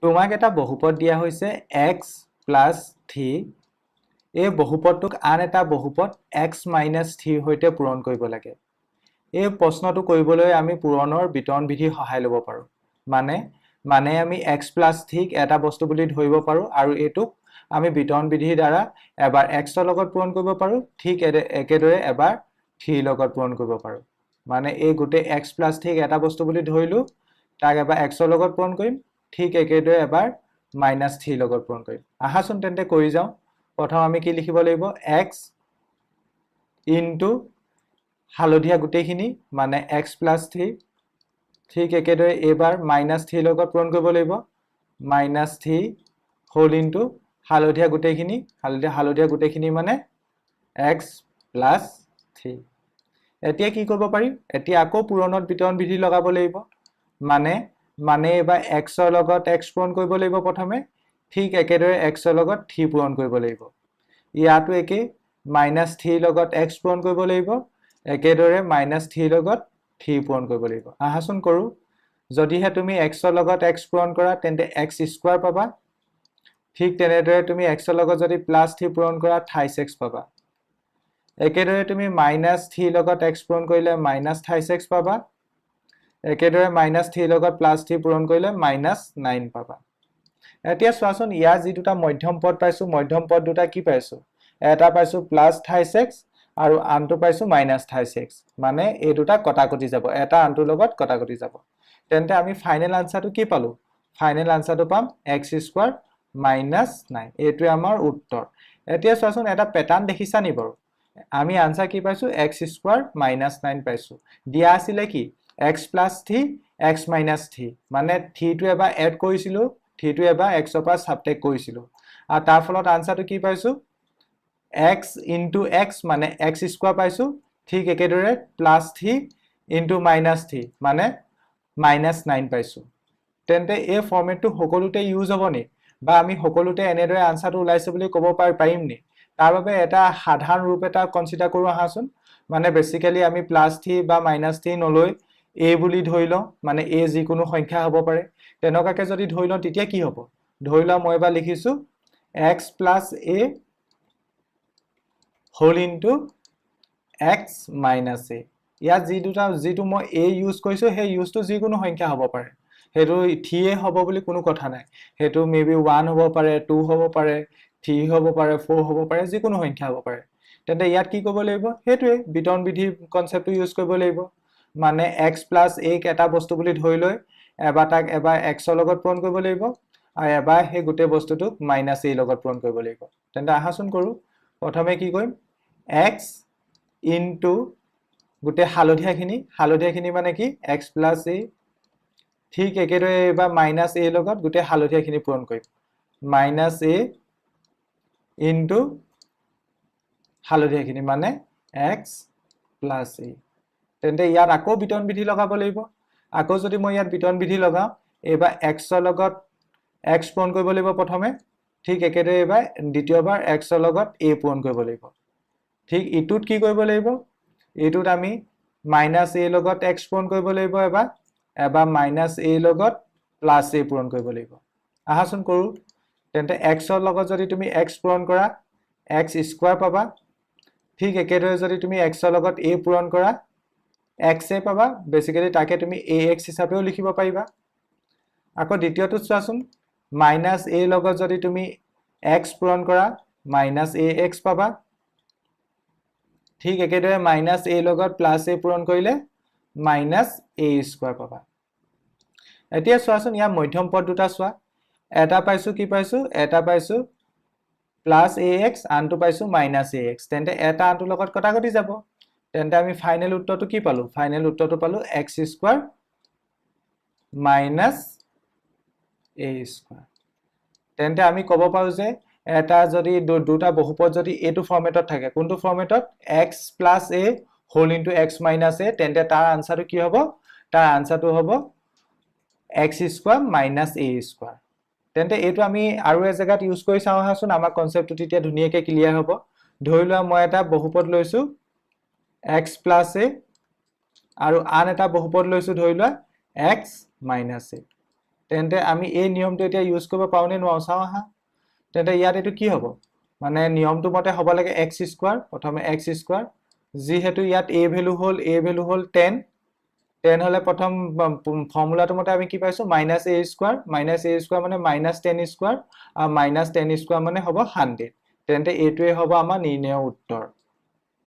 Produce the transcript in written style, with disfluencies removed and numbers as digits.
তোমাক এটা বহুপদ দিয়া হৈছে x plus 3 এই বহুপদটোক আন এটা বহুপদ x minus 3 হৈতে পূৰণ কৰিব লাগে এই প্ৰশ্নটো কৰিবলৈ আমি পূৰণৰ বিতৰণ বিধি সহায় ল'ব পাৰো মানে আমি x plus 3 এটা বস্তু বুলি ধৰিব পাৰো আৰু এটোক আমি বিতৰণ বিধিৰ দ্বাৰা এবাৰ x ৰ লগত পূৰণ কৰিব পাৰো ঠিক একেদৰে এবাৰ 3 লগত পূৰণ কৰিব পাৰো মানে এই গুটে x plus 3 এটা বস্তু বুলি ধৰিলো তাক এবাৰ x ৰ লগত পূৰণ কৰিম ঠিক একেদৰে এবাৰ minus 3 লগত পূৰণ কৰিম আহাচোন তেন্তে কৰি যাও প্ৰথম আমি কি লিখিব লাগিব x into হালধীয়া গুটেখিনি মানে x plus 3 ঠিক একেদৰে এবাৰ minus 3 লগত পূৰণ কৰিব লাগিব minus 3 whole into হালধীয়া গুটেখিনি মানে x plus 3 এতিয়া কি কৰিব পাৰি এতিয়া আকৌ পূৰণত বিতৰণ বিধি লগাব লাগিব মানে এবাৰ x ৰ লগত x পূৰণ কৰিব লাগিব প্ৰথমে ঠিক একেদৰে x ৰ লগত 3 পূৰণ কৰিব লাগিব ইয়াতো একে -3 লগত x পূৰণ কৰিব লাগিব একেদৰে -3 লগত 3 পূৰণ কৰিব লাগিব আহাচোন কৰো যদিহে তুমি x ৰ লগত x পূৰণ কৰা তেন্তে x স্কয়াৰ পাবা ঠিক তেনেদৰে তুমি x ৰ লগত যদি +3 পূৰণ কৰা 28x পাবা একেদৰে তুমি -3 লগত x পূৰণ কৰিলে -26x পাবা একেদৰে -3 লগত +3 পূৰণ কৰিলে -9 পাবা এতিয়া চোৱাচোন ইয়া যি দুটা মধ্যম পদ পাইছো মধ্যম পদ দুটা কি পাইছো এটা পাইছো +28x আৰু আনটো পাইছো -28x মানে এই দুটা কটাকটি যাব এটা আনটো লগত কটাকটি যাব তেন্তে আমি ফাইনাল আনসাৰটো কি পালো ফাইনাল আনসাৰটো পাম x স্কয়াৰ -9 এইটোৱে আমাৰ উত্তৰ এতিয়া চোৱাচোন এটা প্যাটাৰ্ন দেখিছা নি বাৰু আমি আনসাৰ কি পাইছো x স্কয়াৰ -9 পাইছো দিয়া আছিল কি x plus 3 x minus 3 মানে 3 টো এবাৰ এড কৰিছিলো 3 টো এবাৰ x ৰ পৰা সাবট্ৰেক্ট কৰিছিলো আৰু তাৰ ফলত আনসাৰটো কি পাইছো x into x মানে x স্কয়াৰ পাইছো ঠিক একেদৰে +3 into -3 মানে -9 পাইছো তেন্তে এই ফৰমেটটো সকলোতে ইউজ হ'বনি বা আমি সকলোতে এনেদৰে আনসাৰটো ওলাইছে বুলি ক'ব পাৰিম নি তাৰ বাবে এটা সাধাৰণ ৰূপ এটা কনসিডাৰ কৰো আহাচোন মানে বেসিক্যালি আমি +3 বা -3 নলৈ a বুলি ধৰি লও মানে a যিকোনো সংখ্যা হ'ব পাৰে তেনেকাকে যদি ধৰি লও তেতিয়া কি হ'ব ধৰি লও মই এবাৰ লিখিছো x plus a whole into x minus a ইয়াত যিটো মই a ইউজ কৰিছো সেই ইউজটো যিকোনো সংখ্যা হ'ব পাৰে হেতু 3 হ'ব বুলি কোনো কথা নাই হেতু মেবি 1 হ'ব পাৰে 2 হ'ব পাৰে 3 হ'ব পাৰে 4 হ'ব পাৰে যিকোনো সংখ্যা হ'ব পাৰে তেন্তে ইয়াত কি কৰিব লাগিব হেতুৱে বিতৰণ বিধি কনসেপ্টটো ইউজ কৰিব লাগিব মানে x plus a এটা বস্তু বুলি ধৰি লৈ এবাৰ তাক এবাৰ x ৰ লগত পূৰণ কৰিব লাগিব আৰু এবাৰ সেই গুটে বস্তুটোক -a লগত পূৰণ কৰিব লাগিব তেন্তে আহাচোন কৰো প্ৰথমে কি কৰিম x into গুটে হালধীয়াখিনি মানে কি x plus a ঠিক একেদৰে এবাৰ -a লগত গুটে হালধীয়াখিনি পূৰণ কৰিম -a into হালধীয়াখিনি মানে x plus a তেন্তে ইয়াত আকৌ বিতৰণ বিধি লগাব লাগিব আকৌ যদি মই ইয়াত বিতৰণ বিধি লগাও এবাৰ x ৰ লগত x পূৰণ কৰিব লাগিব প্ৰথমে ঠিক একেদৰে এবাৰ দ্বিতীয়বাৰ x ৰ লগত a পূৰণ কৰিব লাগিব ঠিক ইটুত কি কৰিব লাগিব ইটুত আমি -a লগত x পূৰণ কৰিব লাগিব এবাৰ -a লগত +a পূৰণ কৰিব লাগিব আহাচোন কৰো তেন্তে x ৰ লগত যদি তুমি x পূৰণ কৰা x স্কয়াৰ পাবা ঠিক একেদৰে যদি তুমি x ৰ লগত a পূৰণ কৰা x এ পাবা বেসিক্যালি তাকে তুমি ax হিচাপেও লিখিব পাৰিবা আকৌ দ্বিতীয়টো চোৱাচোন -a লগত যদি তুমি x পূৰণ কৰা -ax পাবা ঠিক একেদৰে -a লগত +a পূৰণ কৰিলে -a স্কয়াৰ পাবা এতিয়া চোৱাচোন ইয়া মধ্যম পদ দুটা চোৱা এটা পাইছো কি পাইছো এটা পাইছো +ax আনটো পাইছো -ax তেন্তে এটা আনটো লগত কটাকটি যাব তেন্তে আমি ফাইনাল উত্তৰটো কি পালো ফাইনাল উত্তৰটো পালো x স্কয়াৰ -a স্কয়াৰ তেন্তে আমি ক'ব পাৰো যে এটা যদি দুটা বহুপদ যদি এটো ফৰমেটত থাকে কোনটো ফৰমেটত x plus a whole into x minus a তেন্তে তাৰ আনসাৰটো কি হ'ব তাৰ আনসাৰটো হ'ব x স্কয়াৰ -a স্কয়াৰ তেন্তে এটো আমি আৰু এক জায়গাত ইউজ কৰি চাও হাচোন আমাৰ কনসেপ্টটো তেতিয়া ধুনিয়াকে ক্লিয়াৰ হ'ব ধৰি লোৱা মই এটা বহুপদ লৈছো x plus a আৰু আন এটা বহুপদ লৈছো ধৰি লোৱা x minus a তেন্তে আমি এই নিয়মটো এতিয়া ইউজ কৰিব পাৰো নে নোৱাৰো চাওঁ আহা তেন্তে ইয়াত এইটো কি হ'ব মানে নিয়মটো মতে হ'ব লাগে x স্কয়াৰ প্ৰথমে x স্কয়াৰ যিহেতু ইয়াত a ভ্যালু হ'ল 10 10 হলে প্ৰথম ফৰ্মুলাটো মতে আমি কি পাইছো -a স্কয়াৰ মানে -10 স্কয়াৰ আৰু -10 স্কয়াৰ মানে হ'ব 100 তেন্তে এইটোৱে হ'ব আমাৰ নিৰ্ণয় উত্তৰ